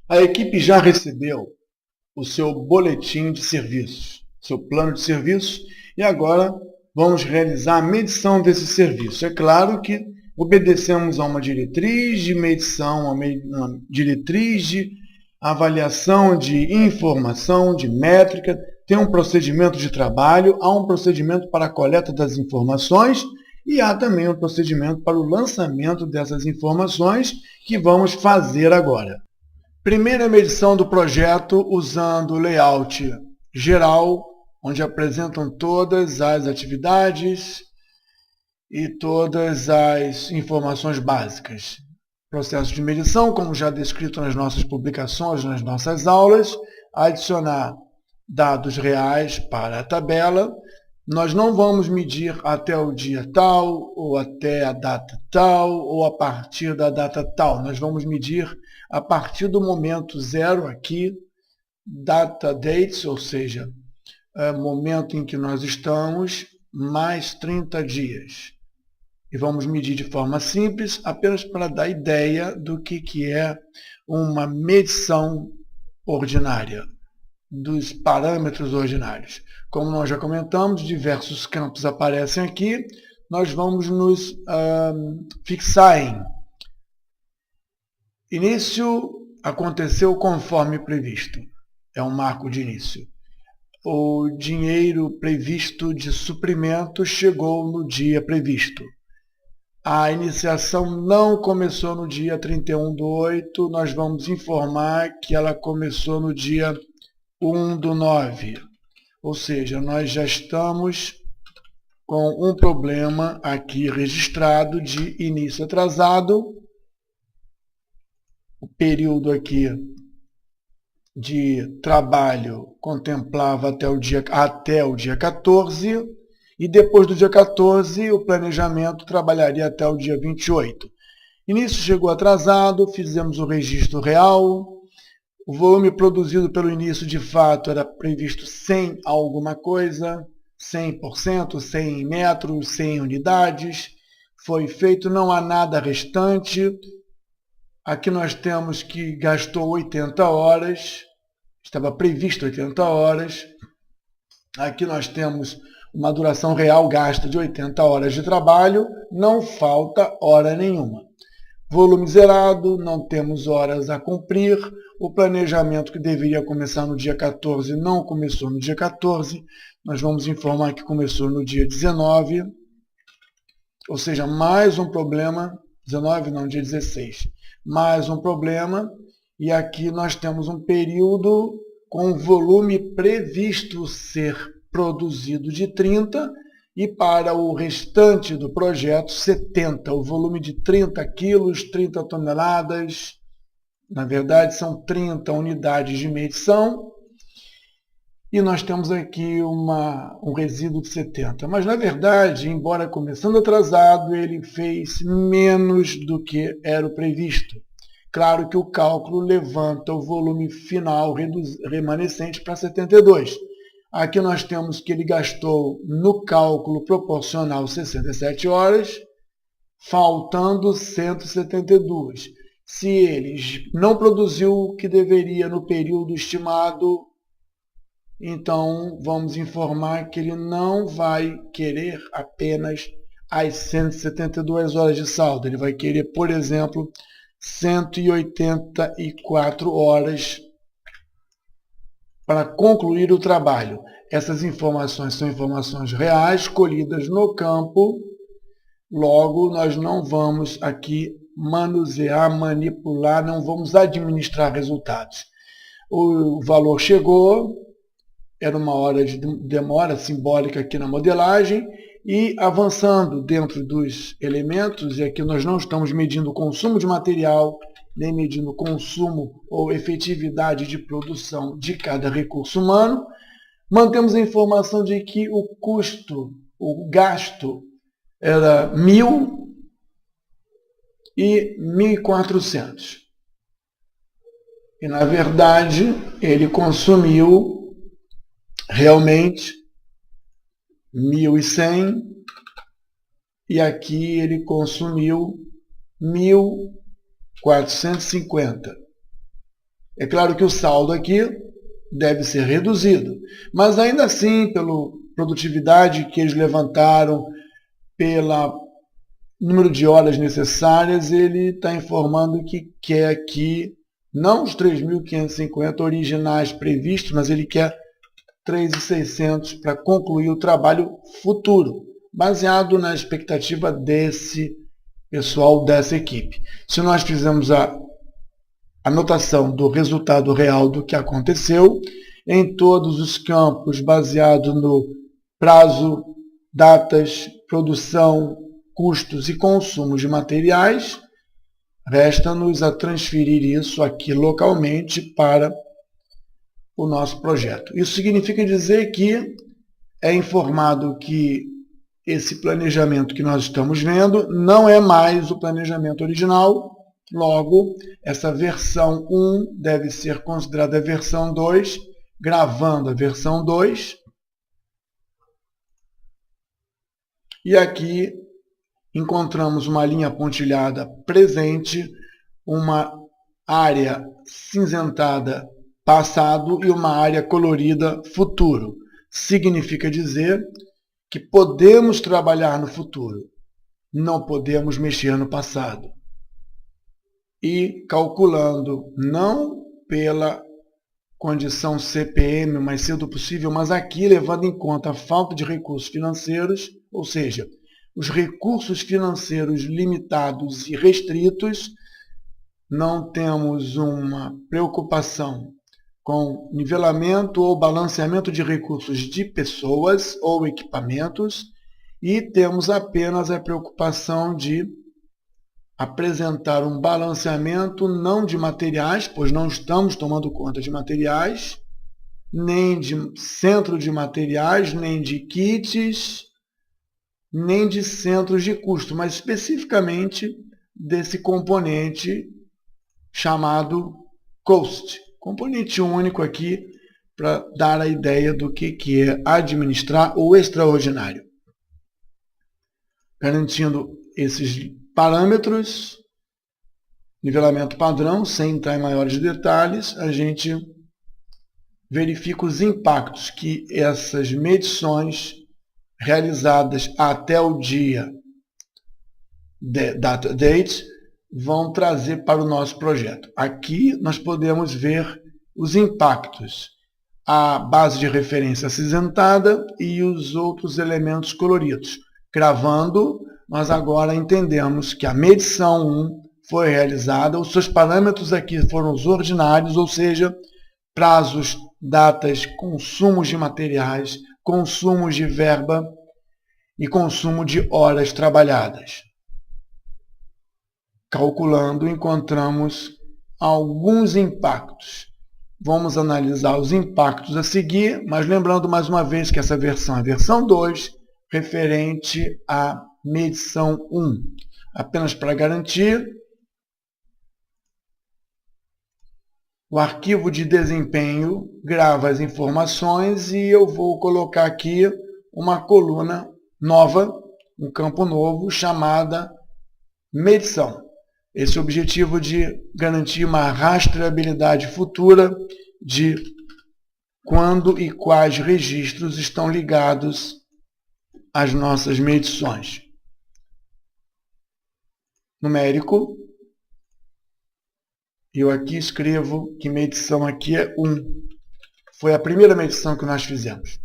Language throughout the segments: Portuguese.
A equipe já recebeu o seu boletim de serviços, seu plano de serviços, e agora vamos realizar a medição desse serviço. É claro que obedecemos a uma diretriz de medição, uma diretriz de avaliação de informação, de métrica, tem um procedimento de trabalho, há um procedimento para a coleta das informações e há também um procedimento para o lançamento dessas informações que vamos fazer agora. Primeira medição do projeto usando o layout geral, onde apresentam todas as atividades e todas as informações básicas. Processo de medição, como já descrito nas nossas publicações, nas nossas aulas, adicionar dados reais para a tabela. Nós não vamos medir até o dia tal, ou até a data tal, ou a partir da data tal. Nós vamos medir a partir do momento zero aqui, data dates, ou seja, momento em que nós estamos, mais 30 dias. E vamos medir de forma simples, apenas para dar ideia do que é uma medição ordinária, dos parâmetros ordinários. Como nós já comentamos, diversos campos aparecem aqui, nós vamos nos fixar em início aconteceu conforme previsto, é um marco de início. O dinheiro previsto de suprimento chegou no dia previsto. A iniciação não começou no dia 31/8, nós vamos informar que ela começou no dia 1/9. Ou seja, nós já estamos com um problema aqui registrado de início atrasado. O período aqui de trabalho contemplava até o dia 14, e depois do dia 14 o planejamento trabalharia até o dia 28. Início chegou atrasado, fizemos o registro real, o volume produzido pelo início de fato era previsto 100 alguma coisa, 100%, 100 metros, 100 unidades, foi feito, não há nada restante. Aqui nós temos que gastou 80 horas, estava previsto 80 horas. Aqui nós temos uma duração real gasta de 80 horas de trabalho, não falta hora nenhuma. Volume zerado, não temos horas a cumprir. O planejamento que deveria começar no dia 14 não começou no dia 14. Nós vamos informar que começou no dia 19. Ou seja, mais um problema. 19 não, dia 16. Mais um problema. E aqui nós temos um período com volume previsto ser produzido de 30 e para o restante do projeto 70, o volume de 30 quilos, 30 toneladas, na verdade são 30 unidades de medição, e nós temos aqui um resíduo de 70. Mas na verdade, embora começando atrasado, ele fez menos do que era o previsto. Claro que o cálculo levanta o volume final remanescente para 72. Aqui nós temos que ele gastou no cálculo proporcional 67 horas, faltando 172. Se ele não produziu o que deveria no período estimado, então vamos informar que ele não vai querer apenas as 172 horas de saldo. Ele vai querer, por exemplo, 184 horas para concluir o trabalho. Essas informações são informações reais, colhidas no campo, logo nós não vamos aqui manusear, manipular, não vamos administrar resultados. O valor chegou, era uma hora de demora simbólica aqui na modelagem, e avançando dentro dos elementos, e aqui nós não estamos medindo o consumo de material, nem medindo o consumo ou efetividade de produção de cada recurso humano, mantemos a informação de que o custo, o gasto, era 1.000 e 1.400. E, na verdade, ele consumiu realmente 1.100, e aqui ele consumiu 1.450. É claro que o saldo aqui deve ser reduzido, mas ainda assim, pela produtividade que eles levantaram, pelo número de horas necessárias, ele está informando que quer aqui, não os 3.550 originais previstos, mas ele quer 3.600 para concluir o trabalho futuro, baseado na expectativa desse pessoal, dessa equipe. Se nós fizermos a anotação do resultado real do que aconteceu, em todos os campos, baseado no prazo, datas, produção, custos e consumos de materiais, resta-nos a transferir isso aqui localmente para o nosso projeto. Isso significa dizer que é informado que esse planejamento que nós estamos vendo não é mais o planejamento original, logo, essa versão 1 deve ser considerada a versão 2, gravando a versão 2. E aqui encontramos uma linha pontilhada presente, uma área cinzentada passado e uma área colorida futuro. Significa dizer que podemos trabalhar no futuro, não podemos mexer no passado. E calculando não pela condição CPM o mais cedo possível, mas aqui levando em conta a falta de recursos financeiros, ou seja, os recursos financeiros limitados e restritos, não temos uma preocupação com nivelamento ou balanceamento de recursos de pessoas ou equipamentos e temos apenas a preocupação de apresentar um balanceamento não de materiais, pois não estamos tomando conta de materiais, nem de centro de materiais, nem de kits, nem de centros de custo, mas especificamente desse componente chamado cost. Componente único aqui para dar a ideia do que é administrar o extraordinário. Garantindo esses parâmetros, nivelamento padrão, sem entrar em maiores detalhes, a gente verifica os impactos que essas medições realizadas até o dia data date vão trazer para o nosso projeto. Aqui nós podemos ver os impactos, a base de referência acinzentada e os outros elementos coloridos. Gravando, nós agora entendemos que a medição 1 foi realizada, os seus parâmetros aqui foram os ordinários, ou seja, prazos, datas, consumos de materiais, consumos de verba e consumo de horas trabalhadas. Calculando, encontramos alguns impactos. Vamos analisar os impactos a seguir, mas lembrando mais uma vez que essa versão é a versão 2, referente à medição 1. Apenas para garantir, o arquivo de desempenho grava as informações e eu vou colocar aqui uma coluna nova, um campo novo, chamada medição. Esse objetivo de garantir uma rastreabilidade futura de quando e quais registros estão ligados às nossas medições. Numérico. Eu aqui escrevo que medição aqui é 1. Foi a primeira medição que nós fizemos.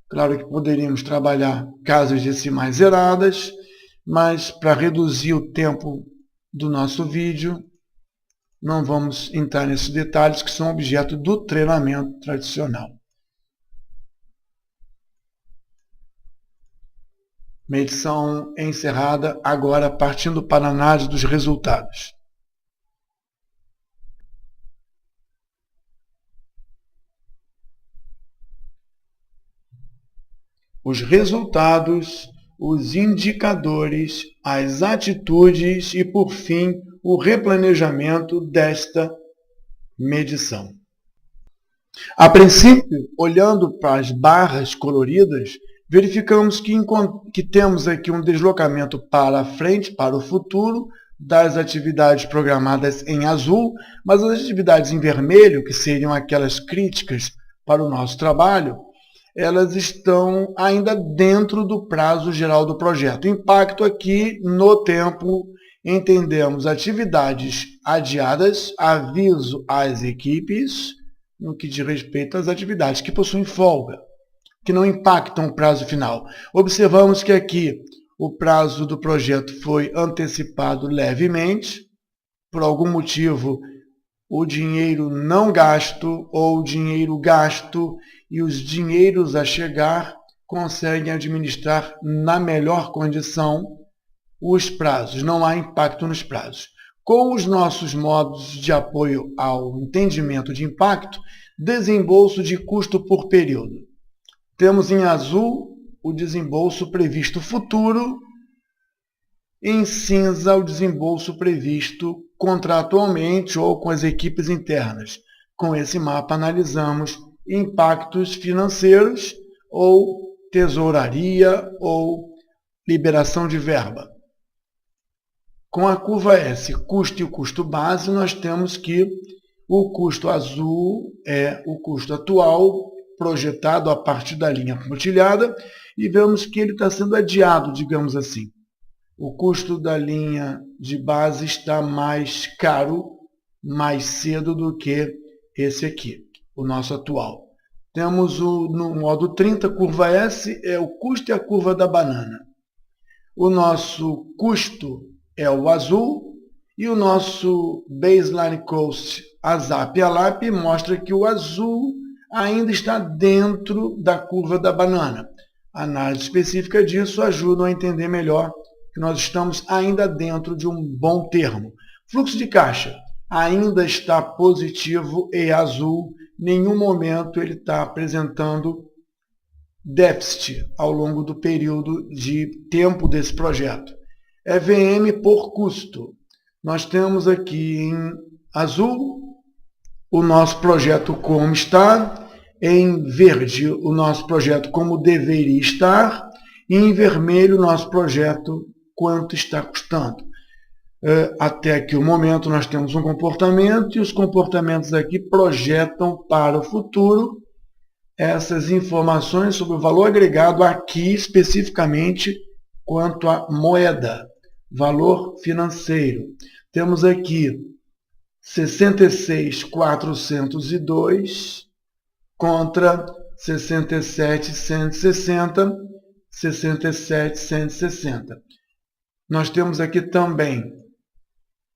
Claro que poderíamos trabalhar casas decimais zeradas, mas para reduzir o tempo do nosso vídeo, não vamos entrar nesses detalhes que são objeto do treinamento tradicional. Medição encerrada, agora partindo para a análise dos resultados. Os resultados, os indicadores, as atitudes e, por fim, o replanejamento desta medição. A princípio, olhando para as barras coloridas, verificamos que temos aqui um deslocamento para a frente, para o futuro, das atividades programadas em azul, mas as atividades em vermelho, que seriam aquelas críticas para o nosso trabalho, elas estão ainda dentro do prazo geral do projeto. O impacto aqui no tempo, entendemos atividades adiadas, aviso às equipes, no que diz respeito às atividades que possuem folga, que não impactam o prazo final. Observamos que aqui o prazo do projeto foi antecipado levemente, por algum motivo o dinheiro não gasto ou o dinheiro gasto e os dinheiros a chegar conseguem administrar na melhor condição os prazos, não há impacto nos prazos. Com os nossos modos de apoio ao entendimento de impacto, desembolso de custo por período. Temos em azul o desembolso previsto futuro, em cinza o desembolso previsto contratualmente ou com as equipes internas. Com esse mapa analisamos impactos financeiros ou tesouraria ou liberação de verba. Com a curva S, custo e o custo base, nós temos que o custo azul é o custo atual, projetado a partir da linha pontilhada, e vemos que ele está sendo adiado, digamos assim. O custo da linha de base está mais caro, mais cedo do que esse aqui, o nosso atual. Temos no modo 30, curva S, é o custo e a curva da banana. O nosso custo é o azul e o nosso baseline cost, ASAP e ALAP, mostra que o azul ainda está dentro da curva da banana. A análise específica disso ajuda a entender melhor que nós estamos ainda dentro de um bom termo. Fluxo de caixa ainda está positivo e azul, em nenhum momento ele está apresentando déficit ao longo do período de tempo desse projeto. EVM por custo. Nós temos aqui em azul o nosso projeto como está, em verde o nosso projeto como deveria estar, e em vermelho o nosso projeto quanto está custando. Até aqui o momento nós temos um comportamento e os comportamentos aqui projetam para o futuro essas informações sobre o valor agregado aqui especificamente quanto à moeda, valor financeiro. Temos aqui 66.402 contra 67.160, 67.160. Nós temos aqui também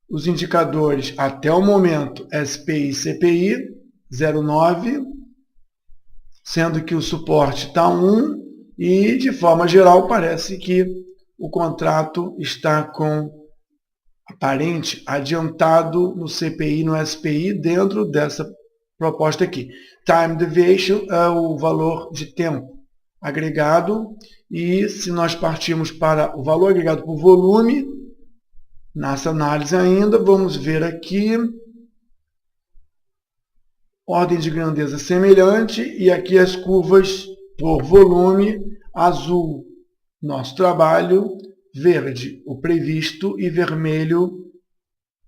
os indicadores até o momento SPI e CPI 0,9, sendo que o suporte está 1 e, de forma geral, parece que o contrato está com aparente adiantado no CPI e no SPI dentro dessa proposta aqui. Time deviation é o valor de tempo agregado e se nós partirmos para o valor agregado por volume, nessa análise ainda, vamos ver aqui ordem de grandeza semelhante e aqui as curvas por volume, azul nosso trabalho, verde o previsto e vermelho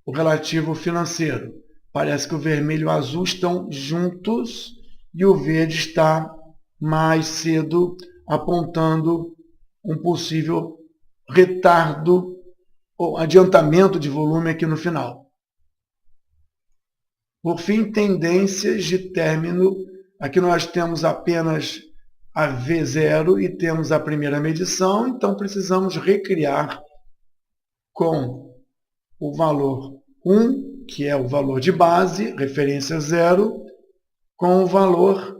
o relativo financeiro. Parece que o vermelho e o azul estão juntos e o verde está mais cedo, apontando um possível retardo ou adiantamento de volume aqui no final. Por fim, tendências de término. Aqui nós temos apenas a V0 e temos a primeira medição, então precisamos recriar com o valor 1, que é o valor de base, referência 0, com o valor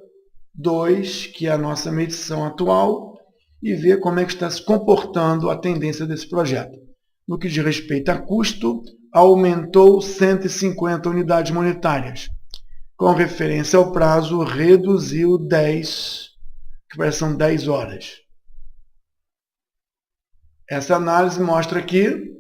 2, que é a nossa medição atual, e ver como é que está se comportando a tendência desse projeto. No que diz respeito a custo, aumentou 150 unidades monetárias. Com referência ao prazo, reduziu 10, que são 10 horas. Essa análise mostra que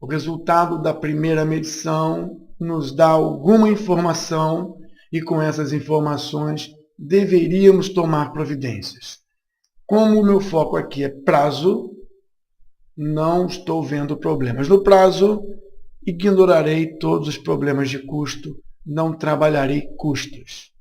o resultado da primeira medição nos dá alguma informação e com essas informações deveríamos tomar providências. Como o meu foco aqui é prazo, não estou vendo problemas. No prazo, ignorarei todos os problemas de custo, não trabalharei custos.